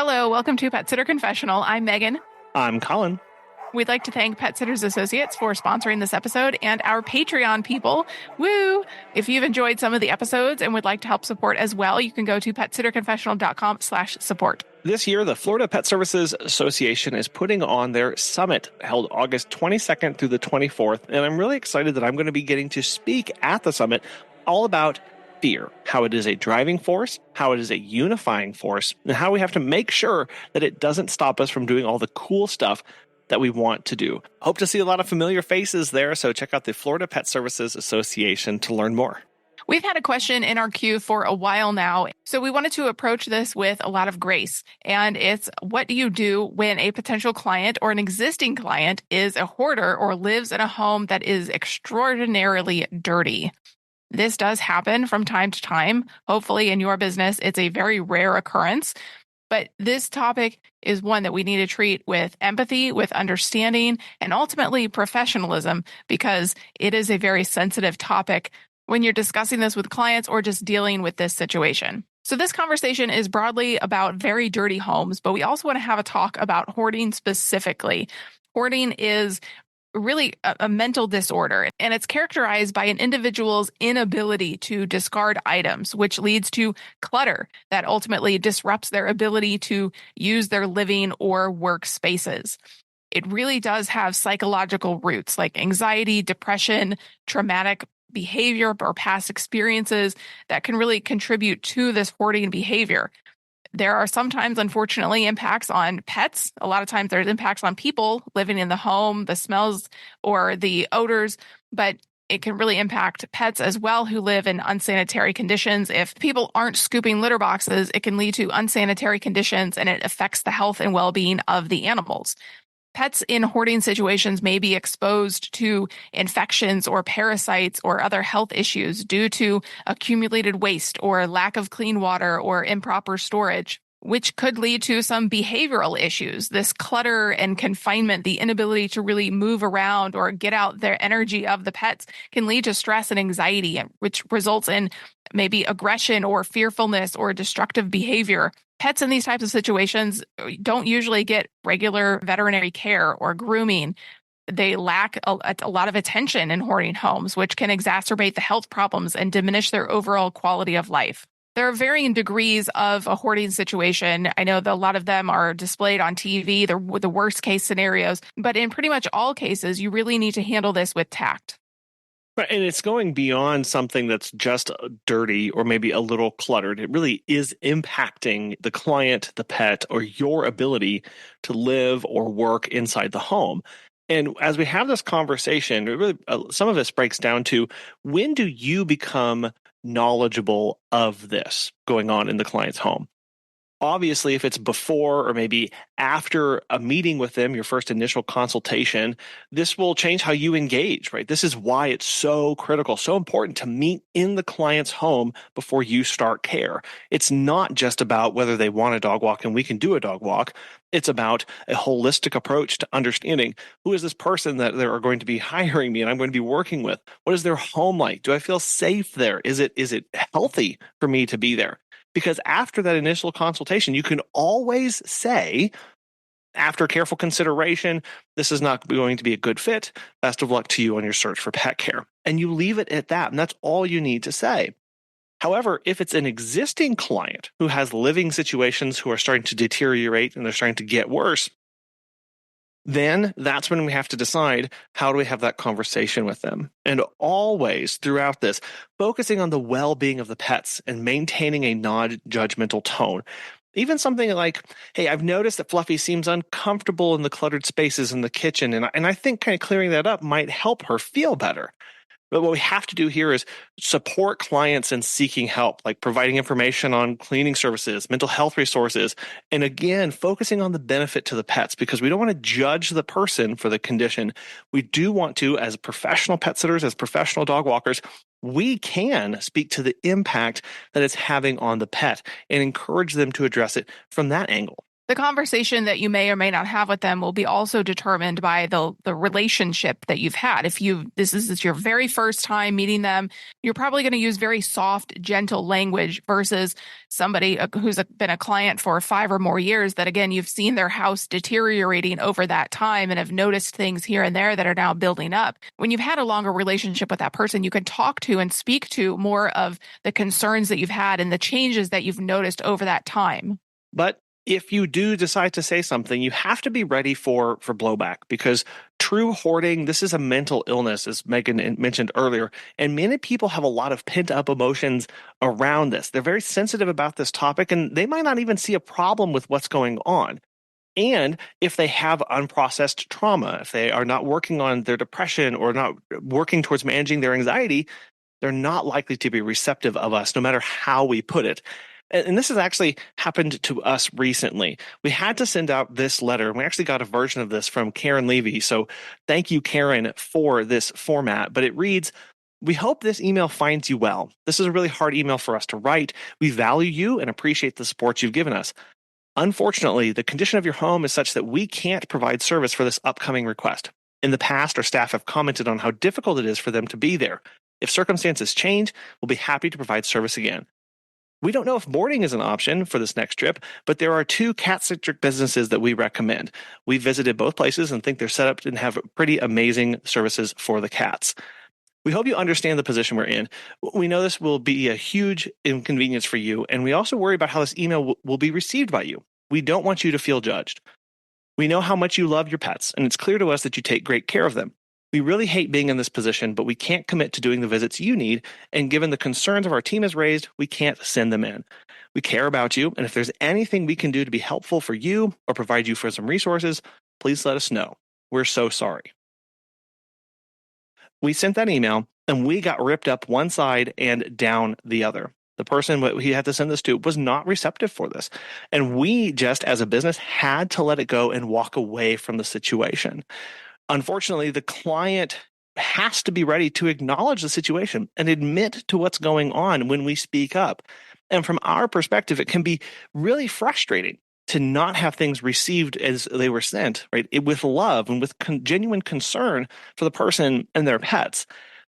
Hello, welcome to Pet Sitter Confessional. I'm Megan. I'm Colin. We'd like to thank Pet Sitters Associates for sponsoring this episode and our Patreon people. Woo! If you've enjoyed some of the episodes and would like to help support as well, you can go to petsitterconfessional.com/support. This year, the Florida Pet Services Association is putting on their summit held August 22nd through the 24th. And I'm really excited that I'm going to be getting to speak at the summit all about fear, how it is a driving force, how it is a unifying force, and how we have to make sure that it doesn't stop us from doing all the cool stuff that we want to do. Hope to see a lot of familiar faces there, so check out the Florida Pet Services Association to learn more. We've had a question in our queue for a while now, so we wanted to approach this with a lot of grace. And it's, what do you do when a potential client or an existing client is a hoarder or lives in a home that is extraordinarily dirty? This does happen from time to time. Hopefully in your business, it's a very rare occurrence. But this topic is one that we need to treat with empathy, with understanding, and ultimately professionalism, because it is a very sensitive topic when you're discussing this with clients or just dealing with this situation. So this conversation is broadly about very dirty homes, but we also want to have a talk about hoarding specifically. Hoarding is really a mental disorder, and it's characterized by an individual's inability to discard items, which leads to clutter that ultimately disrupts their ability to use their living or work spaces. It really does have psychological roots like anxiety, depression, traumatic behavior, or past experiences that can really contribute to this hoarding behavior. There are sometimes, unfortunately, impacts on pets. A lot of times there's impacts on people living in the home, the smells or the odors, but it can really impact pets as well who live in unsanitary conditions. If people aren't scooping litter boxes, it can lead to unsanitary conditions, and it affects the health and well-being of the animals. Pets in hoarding situations may be exposed to infections or parasites or other health issues due to accumulated waste or lack of clean water or improper storage, which could lead to some behavioral issues. This clutter and confinement, the inability to really move around or get out their energy of the pets, can lead to stress and anxiety, which results in maybe aggression or fearfulness or destructive behavior. Pets in these types of situations don't usually get regular veterinary care or grooming. They lack a lot of attention in hoarding homes, which can exacerbate the health problems and diminish their overall quality of life. There are varying degrees of a hoarding situation. I know that a lot of them are displayed on TV, the worst case scenarios, but in pretty much all cases, you really need to handle this with tact. Right, and it's going beyond something that's just dirty or maybe a little cluttered. It really is impacting the client, the pet, or your ability to live or work inside the home. And as we have this conversation, it really, some of this breaks down to, when do you become knowledgeable of this going on in the client's home? Obviously, if it's before or maybe after a meeting with them, your first initial consultation, this will change how you engage, right? This is why it's so critical, so important to meet in the client's home before you start care. It's not just about whether they want a dog walk and we can do a dog walk. It's about a holistic approach to understanding, who is this person that they are going to be hiring me and I'm going to be working with? What is their home like? Do I feel safe there? Is it healthy for me to be there? Because after that initial consultation, you can always say, after careful consideration, this is not going to be a good fit. Best of luck to you on your search for pet care. And you leave it at that, and that's all you need to say. However, if it's an existing client who has living situations who are starting to deteriorate and they're starting to get worse, then that's when we have to decide, how do we have that conversation with them? And always throughout this, focusing on the well-being of the pets and maintaining a non-judgmental tone. Even something like, hey, I've noticed that Fluffy seems uncomfortable in the cluttered spaces in the kitchen, and I think kind of clearing that up might help her feel better. But what we have to do here is support clients in seeking help, like providing information on cleaning services, mental health resources, and again, focusing on the benefit to the pets, because we don't want to judge the person for the condition. We do want to, as professional pet sitters, as professional dog walkers, we can speak to the impact that it's having on the pet and encourage them to address it from that angle. The conversation that you may or may not have with them will be also determined by the relationship that you've had. If this is your very first time meeting them, you're probably going to use very soft, gentle language versus somebody who's been a client for 5 or more years that, again, you've seen their house deteriorating over that time and have noticed things here and there that are now building up. When you've had a longer relationship with that person, you can talk to and speak to more of the concerns that you've had and the changes that you've noticed over that time. But if you do decide to say something, you have to be ready for blowback, because true hoarding, this is a mental illness, as Megan mentioned earlier, and many people have a lot of pent-up emotions around this. They're very sensitive about this topic, and they might not even see a problem with what's going on. And if they have unprocessed trauma, if they are not working on their depression or not working towards managing their anxiety, they're not likely to be receptive of us, no matter how we put it. And this has actually happened to us recently. We had to send out this letter, and we actually got a version of this from Karen Levy. So thank you, Karen, for this format. But it reads, "We hope this email finds you well. This is a really hard email for us to write. We value you and appreciate the support you've given us. Unfortunately, the condition of your home is such that we can't provide service for this upcoming request. In the past, our staff have commented on how difficult it is for them to be there. If circumstances change, we'll be happy to provide service again. We don't know if boarding is an option for this next trip, but there are 2 cat-centric businesses that we recommend. We visited both places and think they're set up and have pretty amazing services for the cats. We hope you understand the position we're in. We know this will be a huge inconvenience for you, and we also worry about how this email will be received by you. We don't want you to feel judged. We know how much you love your pets, and it's clear to us that you take great care of them. We really hate being in this position, but we can't commit to doing the visits you need, and given the concerns of our team has raised, we can't send them in. We care about you, and if there's anything we can do to be helpful for you or provide you for some resources, please let us know. We're so sorry." We sent that email, and we got ripped up one side and down the other. The person he had to send this to was not receptive for this. And we just, as a business, had to let it go and walk away from the situation. Unfortunately, the client has to be ready to acknowledge the situation and admit to what's going on when we speak up. And from our perspective, it can be really frustrating to not have things received as they were sent, right? With love and with genuine concern for the person and their pets.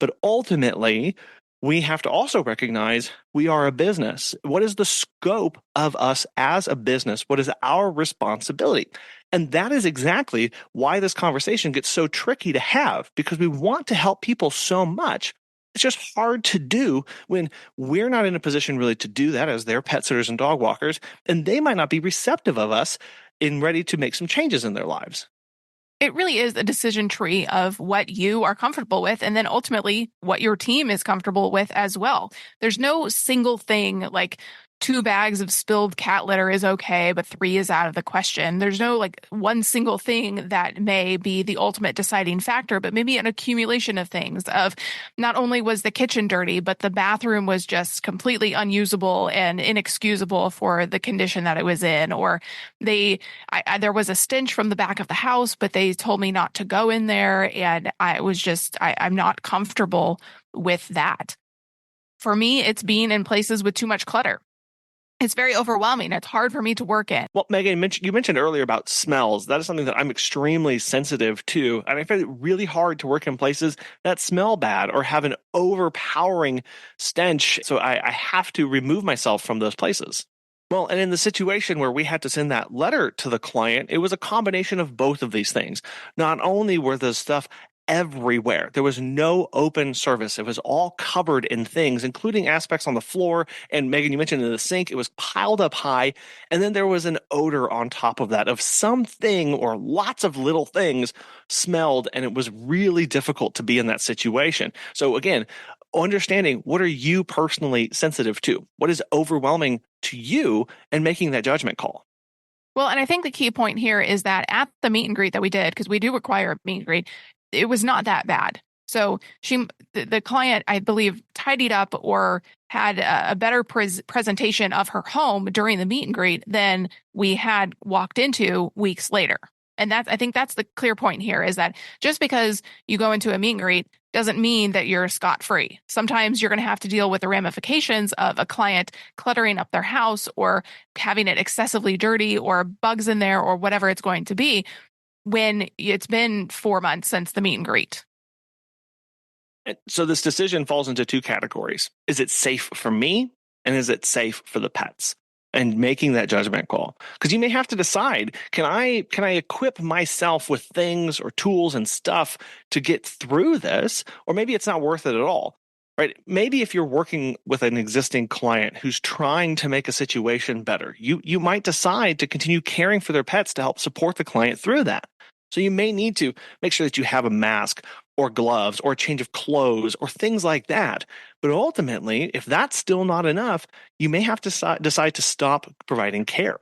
But ultimately, we have to also recognize we are a business. What is the scope of us as a business? What is our responsibility? And that is exactly why this conversation gets so tricky to have, because we want to help people so much. It's just hard to do when we're not in a position really to do that as their pet sitters and dog walkers, and they might not be receptive of us and ready to make some changes in their lives. It really is a decision tree of what you are comfortable with, and then ultimately what your team is comfortable with as well. There's no single thing like 2 bags of spilled cat litter is okay, but 3 is out of the question. There's no like one single thing that may be the ultimate deciding factor, but maybe an accumulation of things of not only was the kitchen dirty, but the bathroom was just completely unusable and inexcusable for the condition that it was in, or there was a stench from the back of the house, but they told me not to go in there, and I'm not comfortable with that. For me, it's being in places with too much clutter. It's very overwhelming. It's hard for me to work in. Well, Megan, you mentioned earlier about smells. That is something that I'm extremely sensitive to. And I find it really hard to work in places that smell bad or have an overpowering stench. So I have to remove myself from those places. Well, and in the situation where we had to send that letter to the client, it was a combination of both of these things. Not only were the stuff everywhere, there was no open surface. It was all covered in things, including aspects on the floor. And Megan, you mentioned in the sink, it was piled up high. And then there was an odor on top of that of something, or lots of little things smelled. And it was really difficult to be in that situation. So again, understanding what are you personally sensitive to? What is overwhelming to you, and making that judgment call. Well, and I think the key point here is that at the meet and greet that we did, because we do require a meet and greet, it was not that bad. So the client, I believe, tidied up or had a better presentation of her home during the meet and greet than we had walked into weeks later. And I think that's the clear point here, is that just because you go into a meet and greet doesn't mean that you're scot-free. Sometimes you're going to have to deal with the ramifications of a client cluttering up their house or having it excessively dirty or bugs in there or whatever it's going to be when it's been 4 months since the meet and greet. So this decision falls into two categories. Is it safe for me? And is it safe for the pets? And making that judgment call. Because you may have to decide, can I equip myself with things or tools and stuff to get through this? Or maybe it's not worth it at all. Right? Maybe if you're working with an existing client who's trying to make a situation better, you might decide to continue caring for their pets to help support the client through that. So you may need to make sure that you have a mask or gloves or a change of clothes or things like that. But ultimately, if that's still not enough, you may have to decide to stop providing care.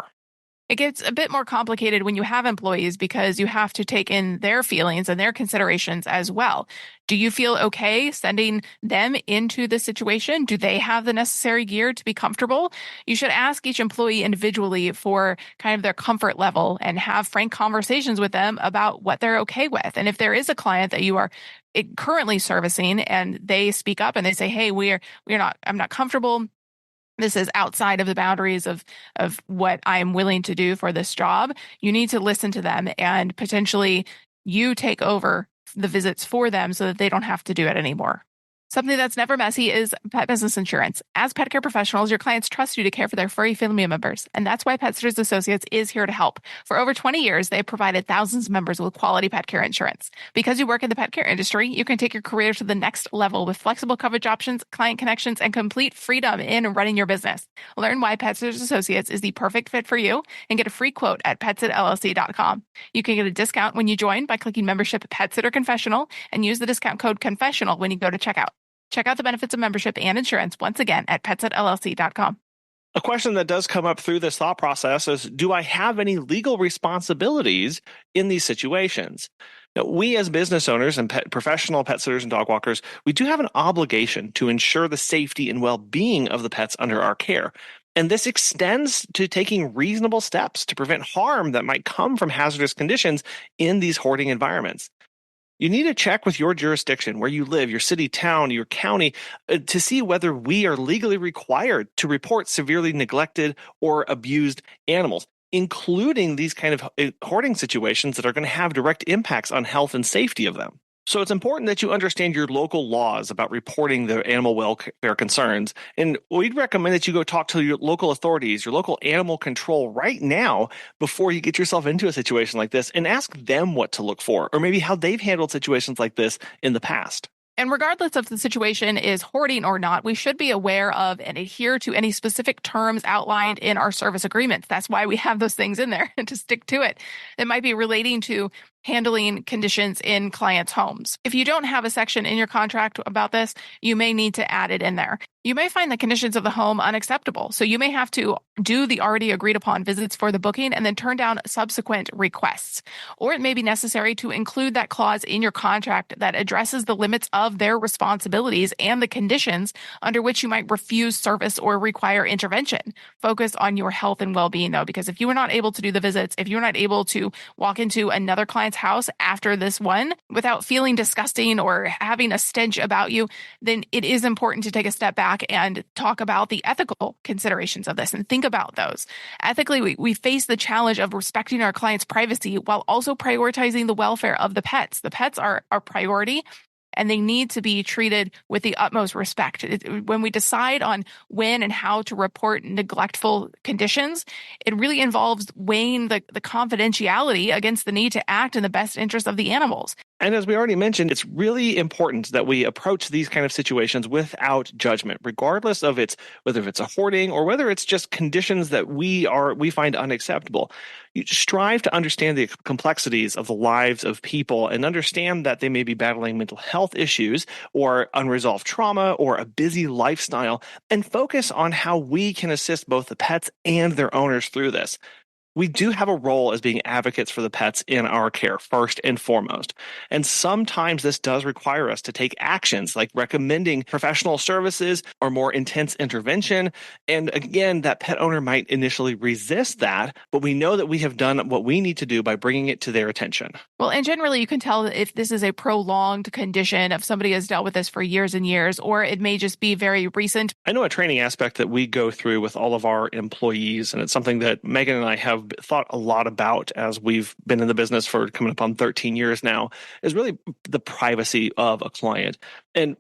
It gets a bit more complicated when you have employees because you have to take in their feelings and their considerations as well. Do you feel okay sending them into the situation? Do they have the necessary gear to be comfortable? You should ask each employee individually for kind of their comfort level and have frank conversations with them about what they're okay with. And if there is a client that you are currently servicing and they speak up and they say, "Hey, I'm not comfortable. This is outside of the boundaries of what I'm willing to do for this job," you need to listen to them and potentially you take over the visits for them so that they don't have to do it anymore. Something that's never messy is pet business insurance. As pet care professionals, your clients trust you to care for their furry family members, and that's why Pet Sitters Associates is here to help. For over 20 years, they've provided thousands of members with quality pet care insurance. Because you work in the pet care industry, you can take your career to the next level with flexible coverage options, client connections, and complete freedom in running your business. Learn why Pet Sitters Associates is the perfect fit for you and get a free quote at petsitllc.com. You can get a discount when you join by clicking membership at Pet Sitter Confessional and use the discount code Confessional when you go to checkout. Check out the benefits of membership and insurance once again at petsitllc.com. A question that does come up through this thought process is, do I have any legal responsibilities in these situations? Now, we as business owners and professional pet sitters and dog walkers, we do have an obligation to ensure the safety and well-being of the pets under our care. And this extends to taking reasonable steps to prevent harm that might come from hazardous conditions in these hoarding environments. You need to check with your jurisdiction, where you live, your city, town, your county, to see whether we are legally required to report severely neglected or abused animals, including these kind of hoarding situations that are going to have direct impacts on health and safety of them. So it's important that you understand your local laws about reporting the animal welfare concerns. And we'd recommend that you go talk to your local authorities, your local animal control right now before you get yourself into a situation like this, and ask them what to look for, or maybe how they've handled situations like this in the past. And regardless of the situation is hoarding or not, we should be aware of and adhere to any specific terms outlined in our service agreements. That's why we have those things in there to stick to it. That might be relating to handling conditions in clients' homes. If you don't have a section in your contract about this, you may need to add it in there. You may find the conditions of the home unacceptable, so you may have to do the already agreed upon visits for the booking and then turn down subsequent requests. Or it may be necessary to include that clause in your contract that addresses the limits of their responsibilities and the conditions under which you might refuse service or require intervention. Focus on your health and well-being, though, because if you are not able to do the visits, if you're not able to walk into another client's house after this one without feeling disgusting or having a stench about you, then it is important to take a step back and talk about the ethical considerations of this and think about those. Ethically, we face the challenge of respecting our clients' privacy while also prioritizing the welfare of the pets. The pets are our priority, and they need to be treated with the utmost respect. When we decide on when and how to report neglectful conditions, it really involves weighing the confidentiality against the need to act in the best interest of the animals. And as we already mentioned, it's really important that we approach these kind of situations without judgment, regardless of whether it's a hoarding or whether it's just conditions that we find unacceptable. You strive to understand the complexities of the lives of people and understand that they may be battling mental health issues or unresolved trauma or a busy lifestyle, and focus on how we can assist both the pets and their owners through this. we do have a role as being advocates for the pets in our care, first and foremost. And sometimes this does require us to take actions like recommending professional services or more intense intervention. And again, that pet owner might initially resist that, but we know that we have done what we need to do by bringing it to their attention. Well, and generally you can tell if this is a prolonged condition, if somebody has dealt with this for years and years, or it may just be very recent. I know a training aspect that we go through with all of our employees, and it's something that Megan and I have thought a lot about as we've been in the business for coming up on 13 years now, is really the privacy of a client. And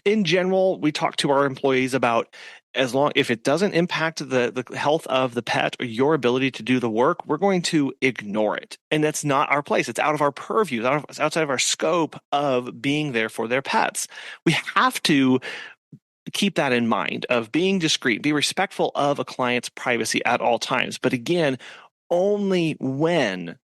in general, we talk to our employees about if it doesn't impact the health of the pet or your ability to do the work, we're going to ignore it. And that's not our place. It's out of our purview, it's outside of our scope of being there for their pets. We have to keep that in mind of being discreet, be respectful of a client's privacy at all times. But again, only when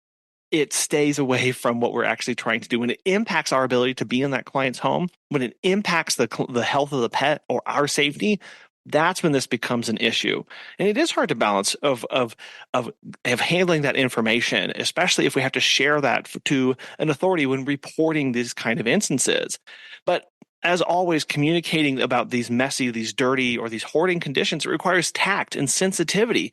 it stays away from what we're actually trying to do. When it impacts our ability to be in that client's home, when it impacts the health of the pet or our safety, that's when this becomes an issue. And it is hard to balance of handling that information, especially if we have to share that to an authority when reporting these kind of instances. But as always, communicating about these messy, these dirty, or these hoarding conditions, it requires tact and sensitivity.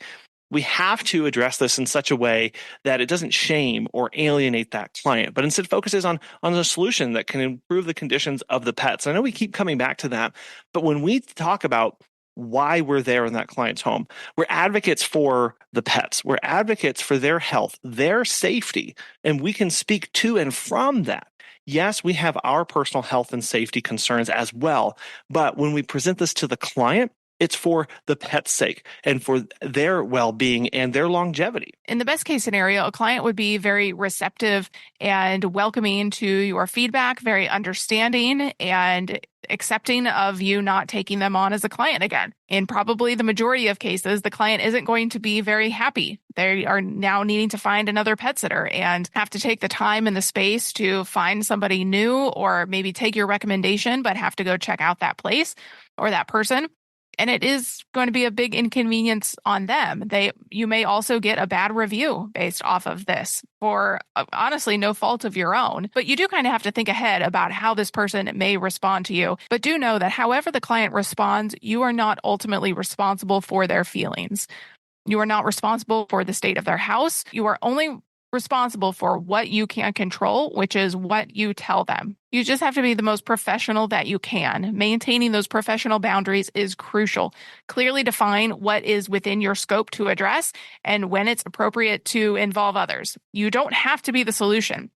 We have to address this in such a way that it doesn't shame or alienate that client, but instead focuses on a solution that can improve the conditions of the pets. I know we keep coming back to that, but when we talk about why we're there in that client's home, we're advocates for the pets. We're advocates for their health, their safety, and we can speak to and from that. Yes, we have our personal health and safety concerns as well, but when we present this to the client, it's for the pet's sake and for their well-being and their longevity. In the best case scenario, a client would be very receptive and welcoming to your feedback, very understanding and accepting of you not taking them on as a client again. In probably the majority of cases, the client isn't going to be very happy. They are now needing to find another pet sitter and have to take the time and the space to find somebody new, or maybe take your recommendation, but have to go check out that place or that person. And it is going to be a big inconvenience on them. You may also get a bad review based off of this for honestly no fault of your own. But you do kind of have to think ahead about how this person may respond to you. But do know that however the client responds, you are not ultimately responsible for their feelings. You are not responsible for the state of their house. You are only responsible for what you can control, which is what you tell them. You just have to be the most professional that you can. Maintaining those professional boundaries is crucial. Clearly define what is within your scope to address and when it's appropriate to involve others. You don't have to be the solution,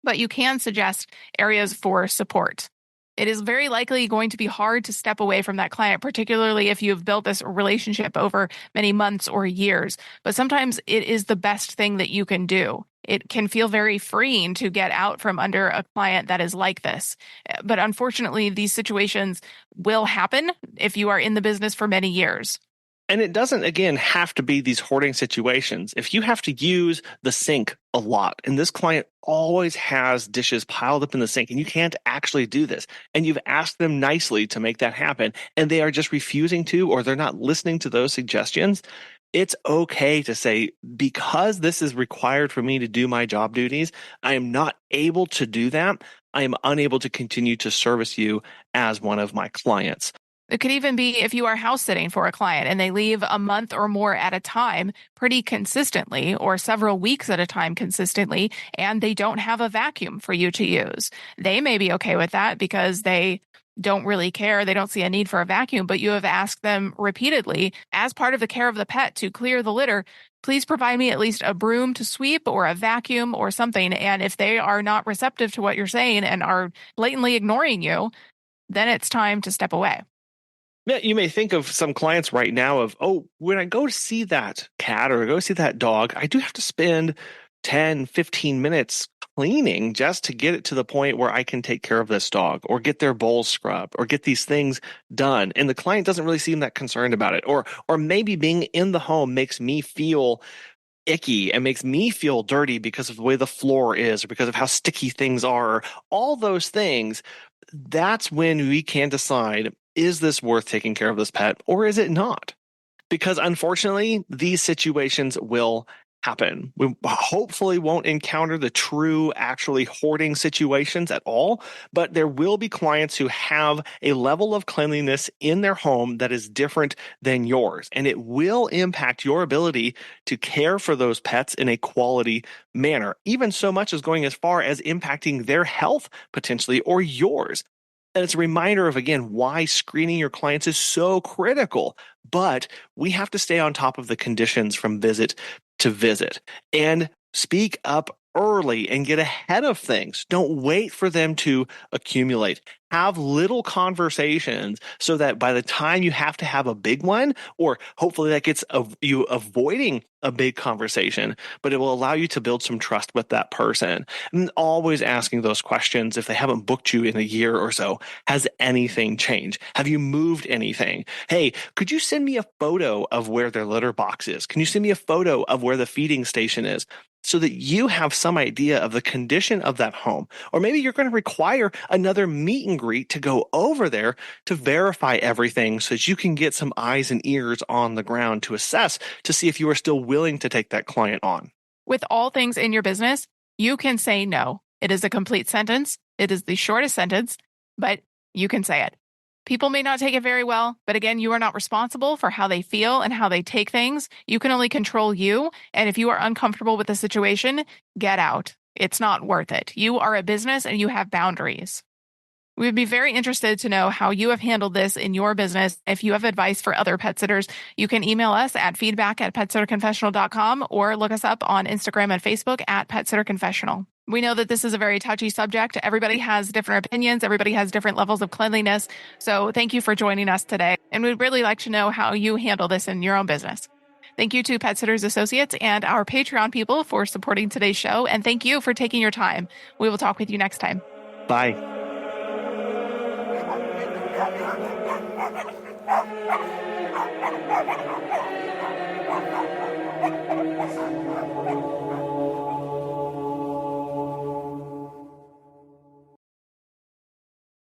but you can suggest areas for support. It is very likely going to be hard to step away from that client, particularly if you've built this relationship over many months or years. But sometimes it is the best thing that you can do. It can feel very freeing to get out from under a client that is like this. But unfortunately, these situations will happen if you are in the business for many years. And it doesn't, again, have to be these hoarding situations. If you have to use the sink a lot, and this client always has dishes piled up in the sink, and you can't actually do this, and you've asked them nicely to make that happen, and they are just refusing to, or they're not listening to those suggestions, it's okay to say, because this is required for me to do my job duties, I am not able to do that. I am unable to continue to service you as one of my clients. It could even be if you are house sitting for a client and they leave a month or more at a time pretty consistently, or several weeks at a time consistently, and they don't have a vacuum for you to use. They may be okay with that because they don't really care. They don't see a need for a vacuum, but you have asked them repeatedly as part of the care of the pet to clear the litter. Please provide me at least a broom to sweep or a vacuum or something. And if they are not receptive to what you're saying and are blatantly ignoring you, then it's time to step away. Yeah, you may think of some clients right now of, oh, when I go to see that cat or go see that dog, I do have to spend 10, 15 minutes cleaning just to get it to the point where I can take care of this dog or get their bowls scrubbed or get these things done. And the client doesn't really seem that concerned about it. Or maybe being in the home makes me feel icky and makes me feel dirty because of the way the floor is or because of how sticky things are. All those things, that's when we can decide, is this worth taking care of this pet or is it not? Because unfortunately, these situations will happen. We hopefully won't encounter the true, actually hoarding situations at all, but there will be clients who have a level of cleanliness in their home that is different than yours, and it will impact your ability to care for those pets in a quality manner, even so much as going as far as impacting their health potentially or yours. And it's a reminder of, again, why screening your clients is so critical. But we have to stay on top of the conditions from visit to visit and speak up early and get ahead of things. Don't wait for them to accumulate. Have little conversations so that by the time you have to have a big one, or hopefully that gets you avoiding a big conversation, but it will allow you to build some trust with that person. And always asking those questions if they haven't booked you in a year or so. Has anything changed? Have you moved anything? Hey, could you send me a photo of where their litter box is? Can you send me a photo of where the feeding station is? So that you have some idea of the condition of that home. Or maybe you're going to require another meet and greet to go over there to verify everything so that you can get some eyes and ears on the ground to assess to see if you are still willing to take that client on. With all things in your business, you can say no. It is a complete sentence. It is the shortest sentence, but you can say it. People may not take it very well, but again, you are not responsible for how they feel and how they take things. You can only control you. And if you are uncomfortable with the situation, get out. It's not worth it. You are a business and you have boundaries. We would be very interested to know how you have handled this in your business. If you have advice for other pet sitters, you can email us at feedback@petsitterconfessional.com or look us up on Instagram and Facebook at PetSitterConfessional. We know that this is a very touchy subject. Everybody has different opinions. Everybody has different levels of cleanliness. So thank you for joining us today. And we'd really like to know how you handle this in your own business. Thank you to Pet Sitters Associates and our Patreon people for supporting today's show. And thank you for taking your time. We will talk with you next time. Bye.